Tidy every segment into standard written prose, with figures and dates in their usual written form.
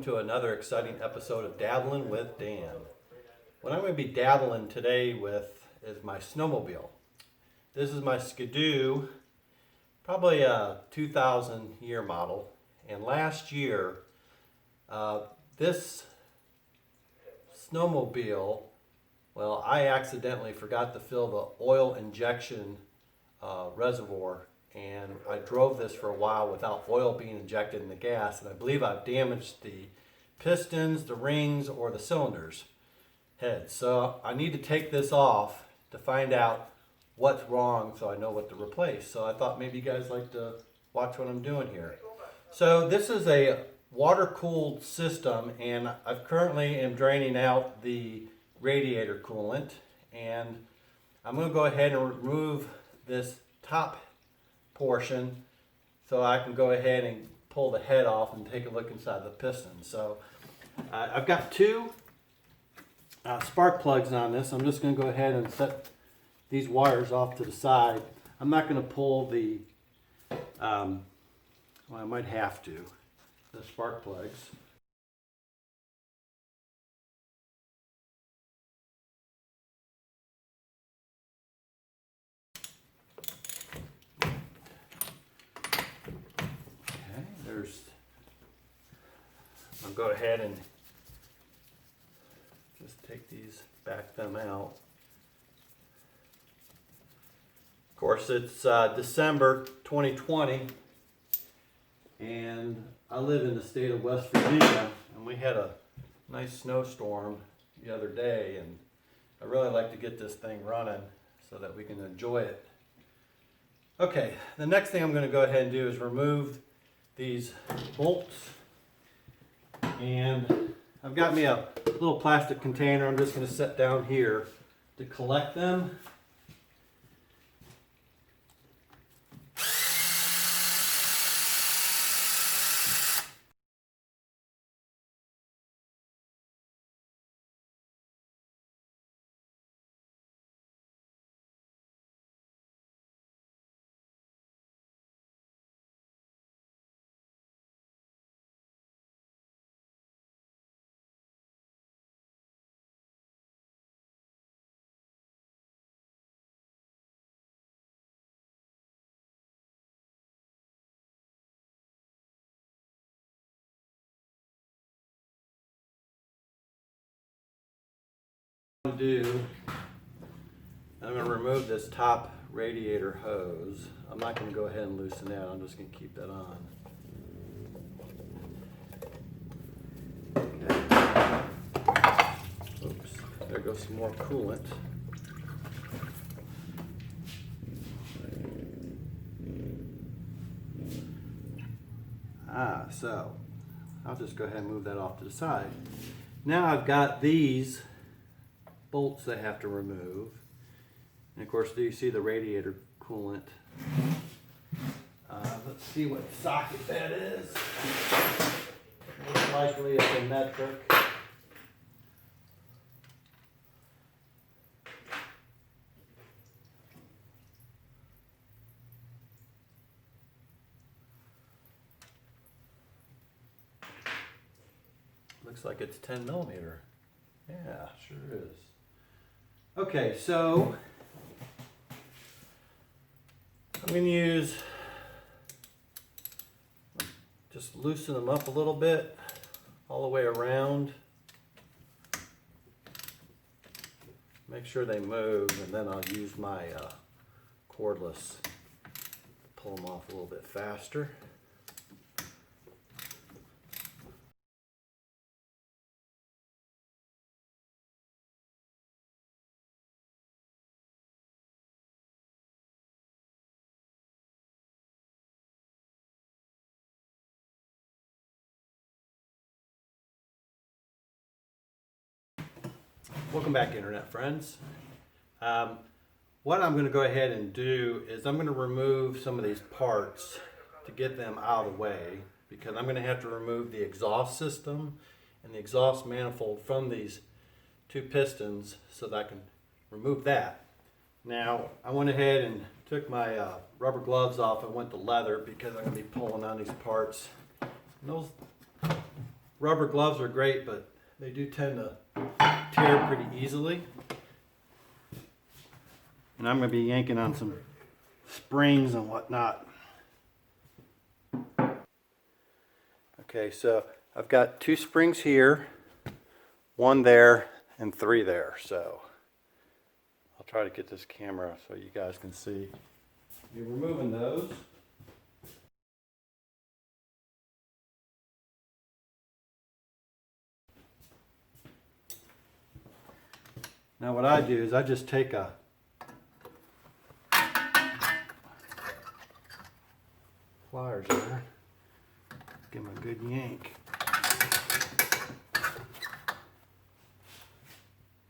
to another exciting episode of Dabblin with Dan. What I'm going to be dabbling today with is my snowmobile. This is my Skidoo, probably a 2000 year model. And last year, this snowmobile, well, I accidentally forgot to fill the oil injection reservoir, and I drove this for a while without oil being injected in the gas, and I believe I've damaged the pistons, the rings, or the cylinders heads. So I need to take this off to find out what's wrong so I know what to replace. So I thought maybe you guys like to watch what I'm doing here. So this is a water-cooled system, and I currently am draining out the radiator coolant, and I'm going to go ahead and remove this top portion so I can go ahead and pull the head off and take a look inside the piston. So I've got two spark plugs on this. I'm just going to go ahead and set these wires off to the side. I'm not going to pull the, well, I might have to, the spark plugs. I'll go ahead and just take these, back them out. Of course, it's December 2020, and I live in the state of West Virginia, and we had a nice snowstorm the other day, and I really like to get this thing running so that we can enjoy it. Okay, the next thing I'm going to go ahead and do is remove these bolts, and I've got me a little plastic container I'm just going to set down here to collect them. I'm going to remove this top radiator hose. I'm not going to go ahead and loosen that. I'm just going to keep that on. Okay. Oops, there goes some more coolant. So I'll just go ahead and move that off to the side. Now I've got these bolts that I have to remove, and of course, do you see the radiator coolant? Let's see what socket that is. Most likely it's a metric. Looks like it's 10 millimeter. Yeah, sure is. Okay, so I'm going to use, just loosen them up a little bit all the way around. Make sure they move, and then I'll use my cordless to pull them off a little bit faster. Welcome back, internet friends. What I'm going to go ahead and do is I'm going to remove some of these parts to get them out of the way, because I'm going to have to remove the exhaust system and the exhaust manifold from these two pistons so that I can remove that. Now, I went ahead and took my rubber gloves off and went to leather because I'm going to be pulling on these parts. And those Rubber gloves are great, but they do tend to tear pretty easily. And I'm going to be yanking on some springs and whatnot. Okay, so I've got 2 springs here, 1 there, and 3 there. So I'll try to get this camera so you guys can see. You're removing those. Now what I do is I just take a pliers there, give them a good yank.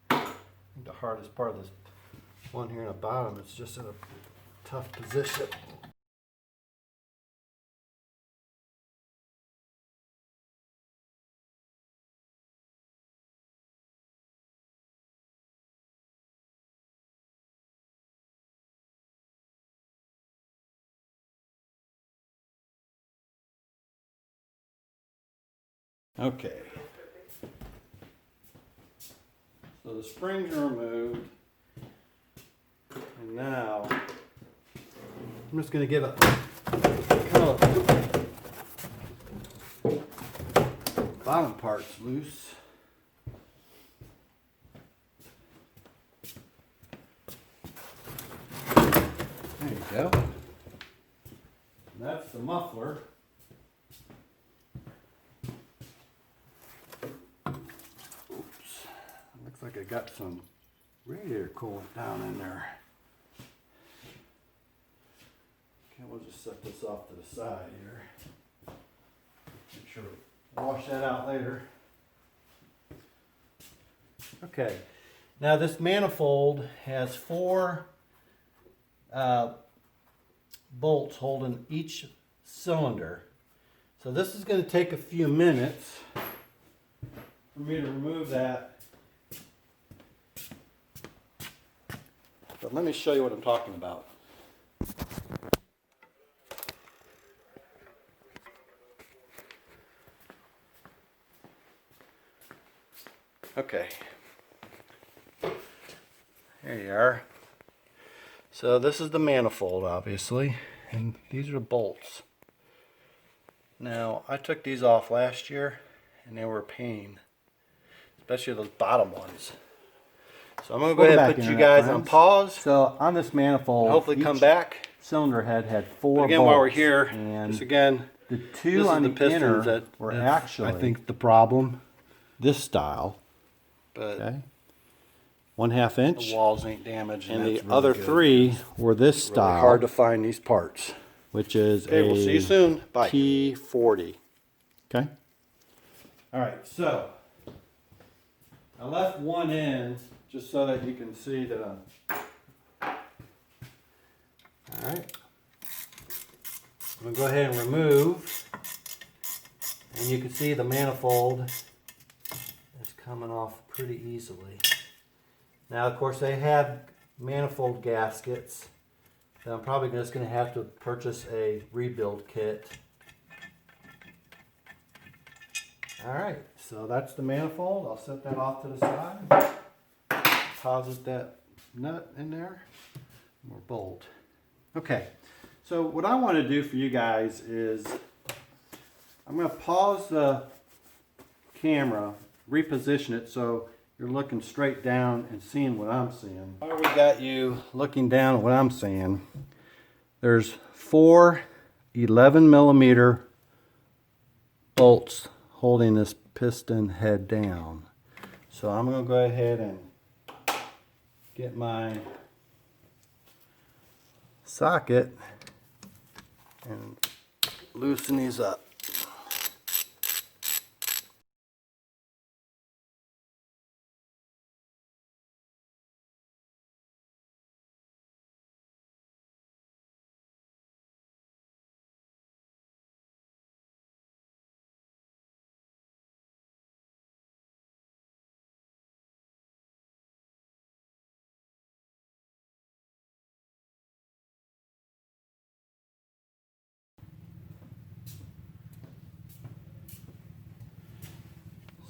I think the hardest part of this one here in the bottom, it's just in a tough position. Okay. So the springs are removed. And now I'm just going to give it kind of bottom part's loose. There you go. And that's the muffler. Looks like I got some radiator coolant down in there. Okay, we'll just set this off to the side here. Make sure we wash that out later. Okay, now this manifold has 4 bolts holding each cylinder. So this is going to take a few minutes for me to remove that. But let me show you what I'm talking about. Okay. There you are. So this is the manifold, obviously, and these are the bolts. Now, I took these off last year, and they were a pain, especially those bottom ones. So I'm going to go ahead and put you guys on pause. So on this manifold, hopefully come back. Cylinder head had 4 again, bolts. while we're here, and just again, the 2 on the inner that were actually, I think, the problem. this style. But okay, 1/2 inch. the walls ain't damaged, and the that's really other good. 3 were this It's style. really hard to find these parts. Which is okay, we'll see you soon. Bye. T40. Okay. All right, so I left one in just so that you can see that I'm. All right. I'm going to go ahead and remove, and you can see the manifold is coming off pretty easily. Now, of course, they have manifold gaskets. So I'm probably just going to have to purchase a rebuild kit. All right, so that's the manifold. I'll set that off to the side. Deposit that nut in there, or bolt. Okay, so what I want to do for you guys is I'm going to pause the camera, reposition it so you're looking straight down and seeing what I'm seeing. While we got you looking down at what I'm seeing, there's 4 11mm bolts holding this piston head down. So I'm going to go ahead and get my socket and loosen these up.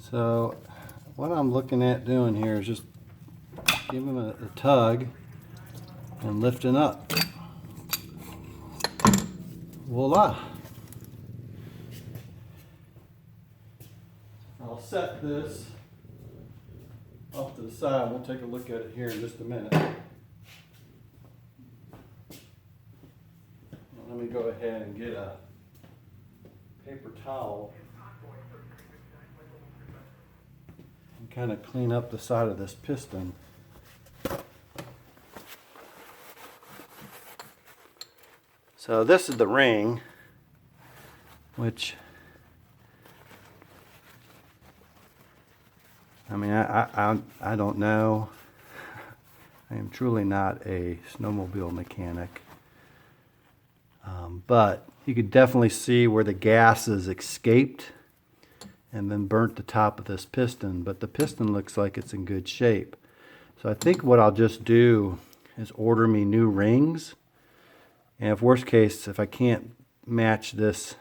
So what I'm looking at doing here is just giving him a tug and lifting up. Voila. I'll set this off to the side. We'll take a look at it here in just a minute. Let me go ahead and get a paper towel and kind of clean up the side of this piston. So this is the ring, which, I mean, I don't know. I am truly not a snowmobile mechanic. But you could definitely see where the gases escaped and then burnt the top of this piston. But the piston looks like it's in good shape. So I think what I'll just do is order me new rings. And if worst case, if I can't match this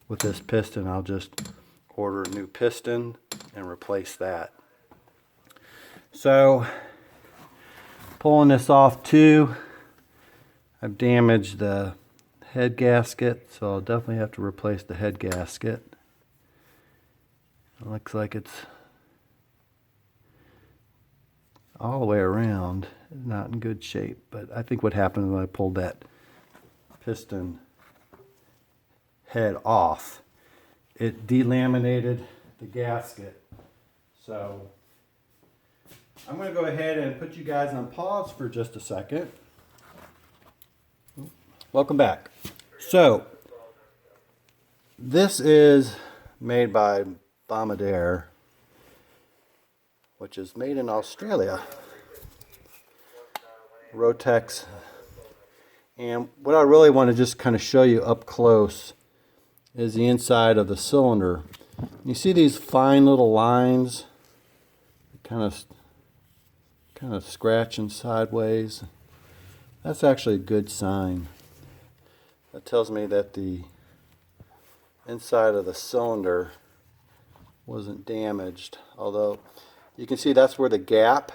with this piston, I'll just order a new piston and replace that. So pulling this off too, I've damaged the head gasket, so I'll definitely have to replace the head gasket. It looks like it's all the way around, not in good shape, but I think what happened when I pulled that piston head off, it delaminated the gasket. So I'm going to go ahead and put you guys on pause for just a second. Welcome back. So this is made by Bombardier, which is made in Australia. Rotex. And what I really want to just kind of show you up close is the inside of the cylinder. You see these fine little lines kind of scratching sideways. That's actually a good sign. That tells me that the inside of the cylinder wasn't damaged, although you can see that's where the gap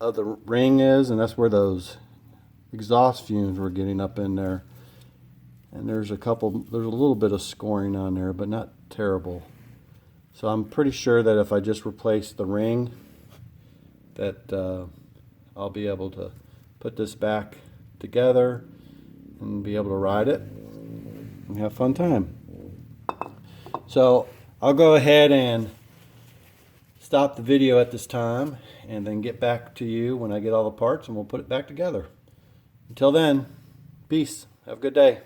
of the ring is, and that's where those exhaust fumes were getting up in there. And there's a little bit of scoring on there, but not terrible. So I'm pretty sure that if I just replace the ring, that I'll be able to put this back together and be able to ride it and have a fun time. So I'll go ahead and stop the video at this time and then get back to you when I get all the parts, and we'll put it back together. Until then, peace. Have a good day.